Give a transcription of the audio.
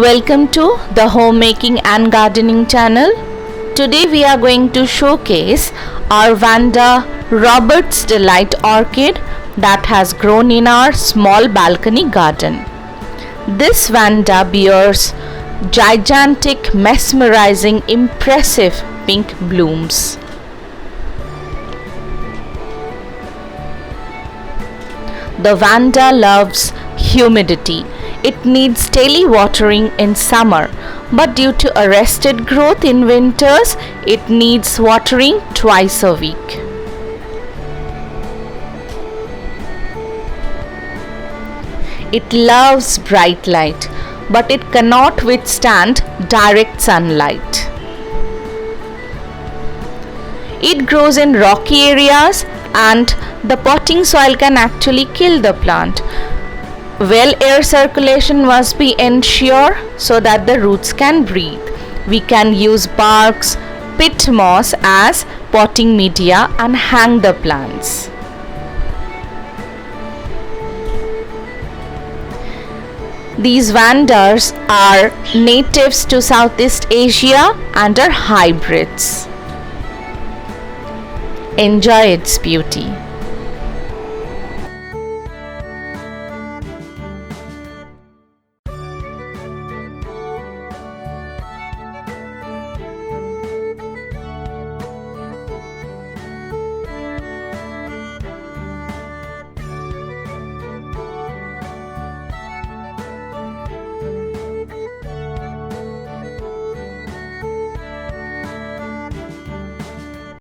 Welcome to the Homemaking and Gardening channel. Today we are going to showcase our Vanda Robert's Delight orchid that has grown in our small balcony garden. This Vanda bears gigantic, mesmerizing, impressive pink blooms. The Vanda loves humidity. It needs daily watering in summer, but due to arrested growth in winters, it needs watering twice a week. It loves bright light, but it cannot withstand direct sunlight. It grows in rocky areas and the potting soil can actually kill the plant. Well, air circulation must be ensured so that the roots can breathe. We can use barks, pit moss as potting media and hang the plants. These Vandas are natives to Southeast Asia and are hybrids. Enjoy its beauty.